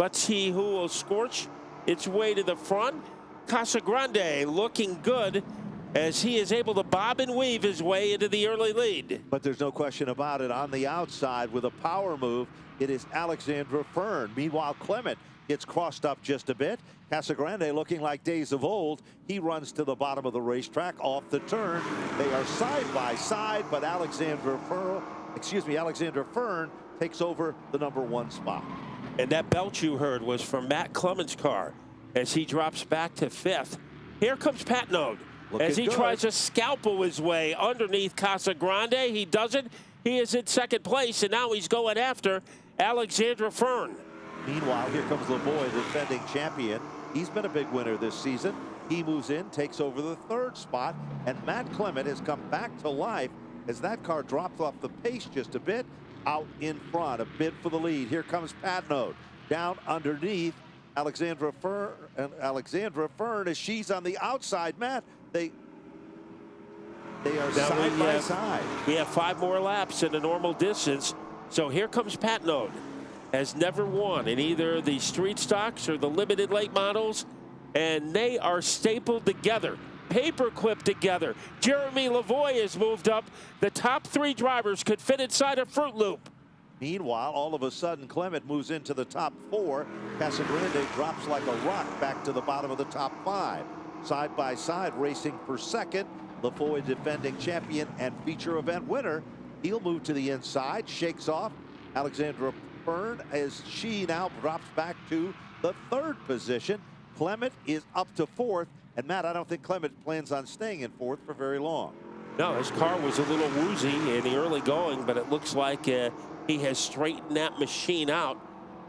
Let's see who will scorch its way to the front. Casagrande looking good as he is able to bob and weave his way into the early lead. But there's no question about it. On the outside with a power move, it is Alexandra Fern. Meanwhile, Clement gets crossed up just a bit. Casagrande looking like days of old. He runs to the bottom of the racetrack off the turn. They are side by side, but Alexandra Fern takes over the #1 spot. And that belch you heard was from Matt Clement's car as he drops back to 5th. Here comes Patnode as he tries to scalpel his way underneath Casagrande. He doesn't. He is in 2nd place, and now he's going after Alexandra Fern. Meanwhile, here comes Lavoie, the defending champion. He's been a big winner this season. He moves in, takes over the 3rd spot, and Matt Clement has come back to life as that car drops off the pace just a bit out in front. A bid for the lead. Here comes Patnode down underneath Alexandra Fern as she's on the outside. Matt, they are side by side. We have 5 more laps in the normal distance. So here comes Patnode. Has never won in either the street stocks or the limited late models, and they are stapled together, paperclip together. Jeremy Lavoie has moved up. The top 3 drivers could fit inside a Fruit Loop. Meanwhile, all of a sudden, Clement moves into the top 4. Casagrande drops like a rock back to the bottom of the top 5. Side by side, racing for 2nd. Lavoie, defending champion and feature event winner. He'll move to the inside, shakes off Alexandra Fern as she now drops back to the 3rd position. Clement is up to 4th. And Matt, I don't think Clement plans on staying in 4th for very long. No, his car was a little woozy in the early going, but it looks like he has straightened that machine out,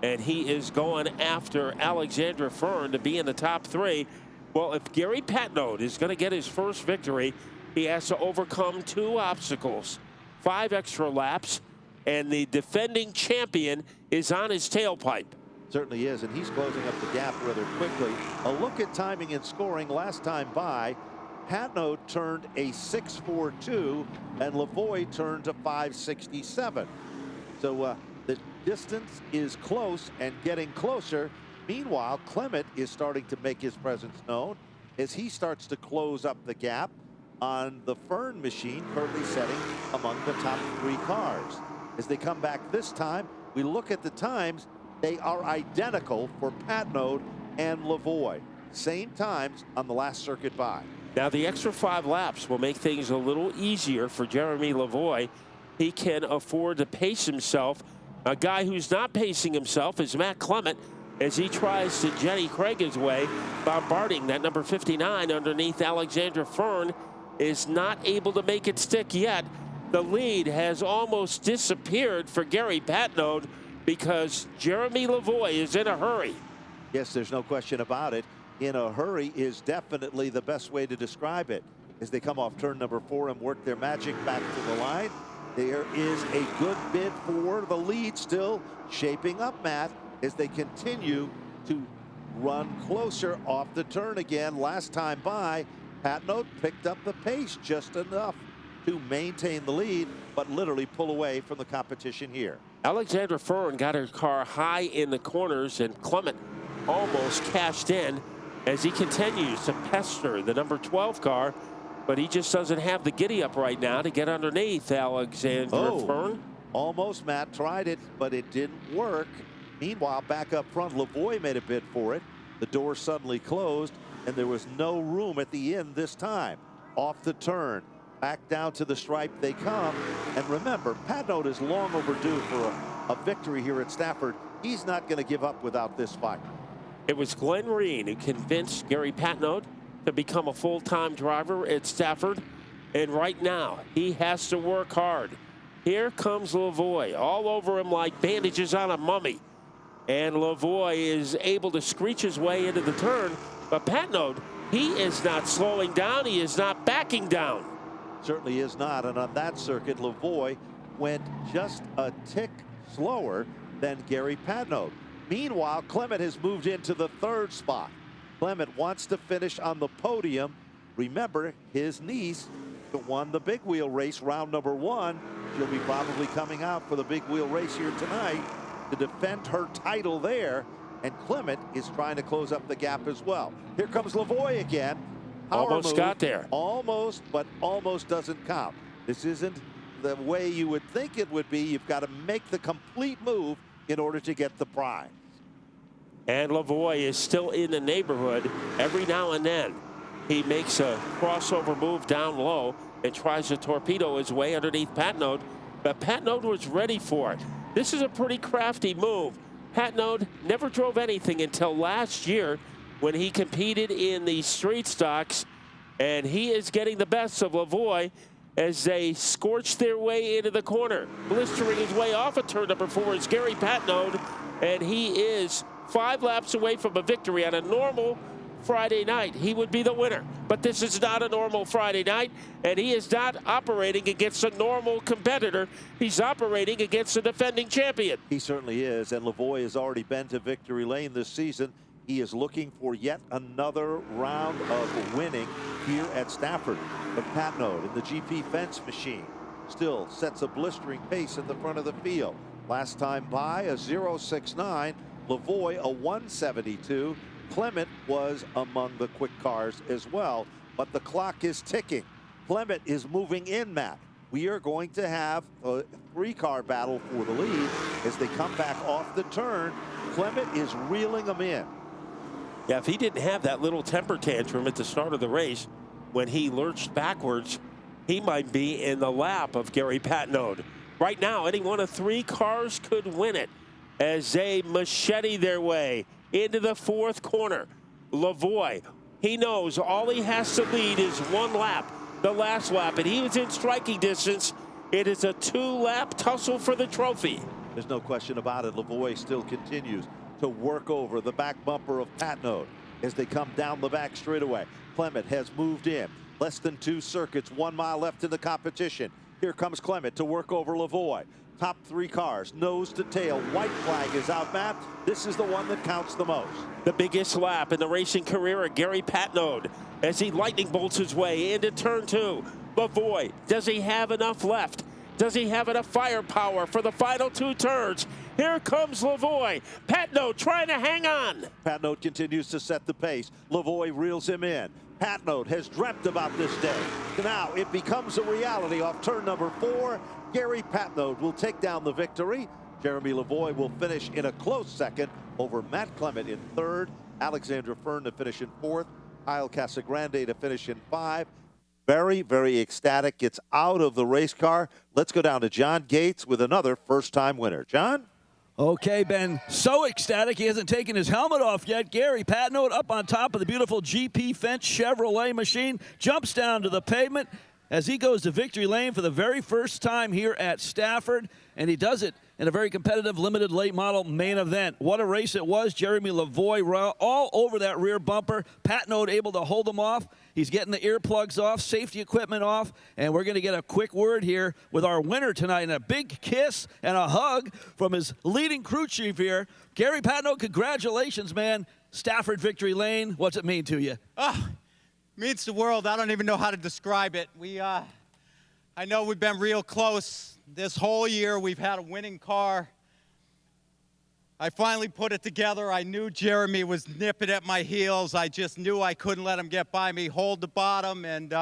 and he is going after Alexandra Fern to be in the top 3. Well, if Gary Patnode is going to get his first victory, he has to overcome 2 obstacles, 5 extra laps, and the defending champion is on his tailpipe. Certainly is, and he's closing up the gap rather quickly. A look at timing and scoring last time by. Patnode turned a 6.42, and Lavoie turned a 5.67. So the distance is close and getting closer. Meanwhile, Clement is starting to make his presence known as he starts to close up the gap on the Fern machine, currently setting among the top 3 cars. As they come back this time, we look at the times. They are identical for Patnode and Lavoie. Same times on the last circuit by. Now, the extra 5 laps will make things a little easier for Jeremy Lavoie. He can afford to pace himself. A guy who's not pacing himself is Matt Clement as he tries to Jenny Craig his way, bombarding that number 59 underneath Alexandra Fern. Is not able to make it stick yet. The lead has almost disappeared for Gary Patnode because Jeremy Lavoie is in a hurry. Yes, there's no question about it. In a hurry is definitely the best way to describe it. As they come off turn number 4 and work their magic back to the line, there is a good bid for the lead, still shaping up, Matt, as they continue to run closer off the turn again. Last time by, Patnode picked up the pace just enough to maintain the lead, but literally pull away from the competition here. Alexandra Fern got her car high in the corners, and Clement almost cashed in as he continues to pester the number 12 car, but he just doesn't have the giddy up right now to get underneath Alexandra Fern. Almost, Matt tried it, but it didn't work. Meanwhile, back up front, Lavoie made a bid for it. The door suddenly closed, and there was no room at the end this time. Off the turn, back down to the stripe they come. And remember, Patnode is long overdue for a victory here at Stafford. He's not going to give up without this fight. It was Glenn Reen who convinced Gary Patnode to become a full-time driver at Stafford. And right now, he has to work hard. Here comes Lavoie, all over him like bandages on a mummy. And Lavoie is able to screech his way into the turn. But Patnode, he is not slowing down. He is not backing down. Certainly is not. And on that circuit, Lavoie went just a tick slower than Gary Patnode. Meanwhile, Clement has moved into the 3rd spot. Clement wants to finish on the podium. Remember, his niece won the big wheel race round number 1. She'll be probably coming out for the big wheel race here tonight to defend her title there. and Clement is trying to close up the gap as well. Here comes Lavoie again. Power almost move. got there. Almost, but almost doesn't count. This isn't the way you would think it would be. You've got to make the complete move in order to get the prize. And Lavoie is still in the neighborhood. Every now and then, he makes a crossover move down low and tries to torpedo his way underneath Patnode. But Patnode was ready for it. This is a pretty crafty move. Patnode never drove anything until last year when he competed in the street stocks. And he is getting the best of Lavoie as they scorch their way into the corner. Blistering his way off of turn number 4 is Gary Patnode. And he is 5 laps away from a victory. On a normal Friday night, he would be the winner. But this is not a normal Friday night, and he is not operating against a normal competitor. He's operating against a defending champion. He certainly is, and Lavoie has already been to victory lane this season. He is looking for yet another round of winning here at Stafford. But Patnode in the GP fence machine still sets a blistering pace at the front of the field. Last time by, a 0.69. Lavoie, a 1.72. Clement was among the quick cars as well, but the clock is ticking. Clement is moving in, Matt. We are going to have a 3-car battle for the lead as they come back off the turn. Clement is reeling them in. Yeah, if he didn't have that little temper tantrum at the start of the race when he lurched backwards, he might be in the lap of Gary Patnode. Right now, any one of 3 cars could win it as they machete their way into the 4th corner. Lavoie, he knows all he has to lead is 1 lap, the last lap, and he was in striking distance. It is a 2-lap tussle for the trophy. There's no question about it. Lavoie still continues to work over the back bumper of Patnode as they come down the back straightaway. Clement has moved in. Less than 2 circuits, 1 mile left in the competition. Here comes Clement to work over Lavoie. Top 3 cars, nose to tail. White flag is out, Matt. This is the one that counts the most. The biggest lap in the racing career of Gary Patnode as he lightning bolts his way into turn 2. Lavoie, does he have enough left? Does he have enough firepower for the final 2 turns? Here comes Lavoie. Patnode trying to hang on. Patnode continues to set the pace. Lavoie reels him in. Patnode has dreamt about this day. Now it becomes a reality off turn number 4. Gary Patnode will take down the victory. Jeremy Lavoie will finish in a close second over Matt Clement in 3rd. Alexandra Fern to finish in 4th. Kyle Casagrande to finish in 5. Very, very ecstatic. Gets out of the race car. Let's go down to John Gates with another first-time winner. John? Okay, Ben, so ecstatic he hasn't taken his helmet off yet. Gary Patnode up on top of the beautiful GP Fence Chevrolet machine, jumps down to the pavement as he goes to victory lane for the very first time here at Stafford, and he does it in a very competitive limited late model main event. What a race it was. Jeremy Lavoie all over that rear bumper. Patnode able to hold him off. He's getting the earplugs off, safety equipment off, and we're going to get a quick word here with our winner tonight, and a big kiss and a hug from his leading crew chief here. Gary Patnode, congratulations, man. Stafford victory lane, what's it mean to you? Oh, means the world. I don't even know how to describe it. I know we've been real close this whole year. We've had a winning car. I finally put it together. I knew Jeremy was nipping at my heels. I just knew I couldn't let him get by me, hold the bottom, and if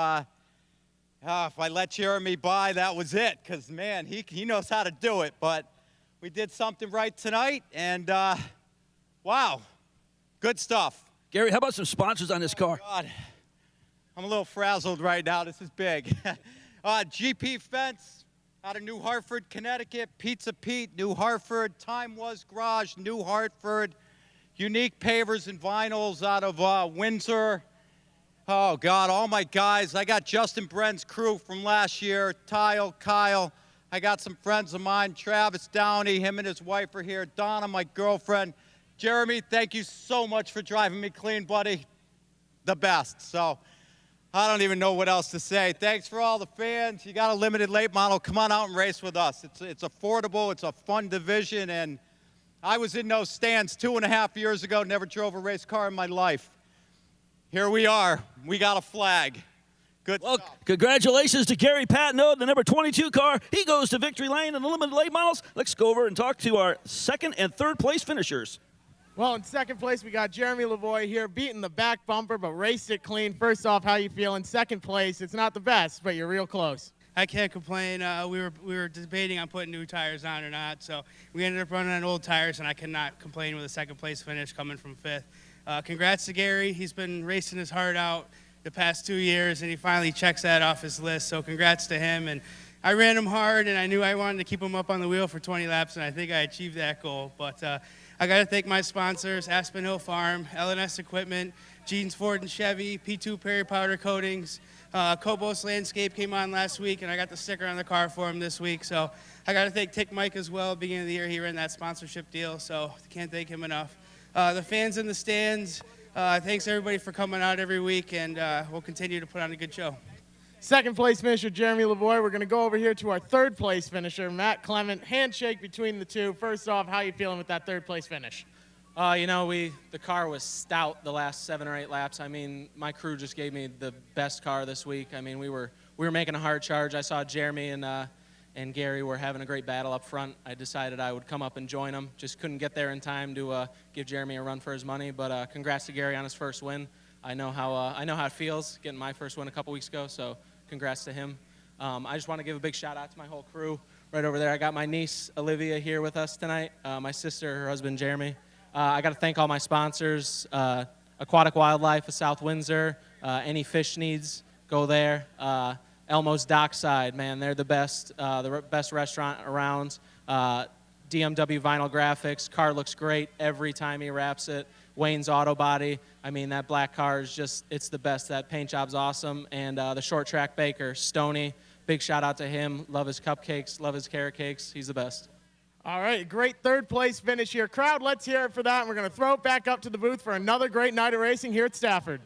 I let Jeremy by, that was it, because, man, he knows how to do it. But we did something right tonight, and, wow, good stuff. Gary, how about some sponsors on this car? God. I'm a little frazzled right now. This is big. GP Fence out of New Hartford, Connecticut. Pizza Pete, New Hartford. Time Was Garage, New Hartford. Unique Pavers and Vinyls out of Windsor. Oh, God, all my guys. I got Justin Brenn's crew from last year. Kyle. I got some friends of mine. Travis Downey, him and his wife are here. Donna, my girlfriend. Jeremy, thank you so much for driving me clean, buddy. The best. So I don't even know what else to say. Thanks for all the fans. You got a limited late model. Come on out and race with us. It's affordable. It's a fun division. And I was in those stands 2.5 years ago. Never drove a race car in my life. Here we are. We got a flag. Good Well, stuff. Congratulations to Gary Patnode, the number 22 car. He goes to victory lane in the limited late models. Let's go over and talk to our 2nd and 3rd place finishers. Well, in second place, we got Jeremy Lavoie here, beating the back bumper, but raced it clean. First off, how you feeling? Second place, it's not the best, but you're real close. I can't complain. We were debating on putting new tires on or not, so we ended up running on old tires, and I cannot complain with a second place finish coming from fifth. Congrats to Gary. He's been racing his heart out the past 2 years, and he finally checks that off his list. So congrats to him. And I ran him hard, and I knew I wanted to keep him up on the wheel for 20 laps, and I think I achieved that goal. But I got to thank my sponsors, Aspen Hill Farm, L&S Equipment, Jeans Ford and Chevy, P2 Perry Powder Coatings. Cobos Landscape came on last week, and I got the sticker on the car for him this week. So I got to thank Tick Mike as well. Beginning of the year, he ran that sponsorship deal, so can't thank him enough. The fans in the stands, thanks everybody for coming out every week, and we'll continue to put on a good show. Second place finisher, Jeremy Lavoie. We're going to go over here to our third place finisher, Matt Clement. Handshake between the two. First off, how you feeling with that third place finish? You know, the car was stout the last 7 or 8 laps. I mean, my crew just gave me the best car this week. I mean, we were making a hard charge. I saw Jeremy and Gary were having a great battle up front. I decided I would come up and join them. Just couldn't get there in time to give Jeremy a run for his money. But congrats to Gary on his first win. I know how it feels getting my first win a couple weeks ago. So congrats to him. I just want to give a big shout out to my whole crew right over there. I got my niece Olivia here with us tonight. My sister, her husband Jeremy. I got to thank all my sponsors, Aquatic Wildlife of South Windsor. Any fish needs, go there. Elmo's Dockside, man, they're the best restaurant around. DMW Vinyl Graphics, car looks great every time he wraps it. Wayne's Auto Body, I mean, that black car is just, it's the best. That paint job's awesome. And the Short Track Baker, Stoney, big shout out to him. Love his cupcakes, love his carrot cakes. He's the best. All right, great third place finish here. Crowd, let's hear it for that. And we're going to throw it back up to the booth for another great night of racing here at Stafford.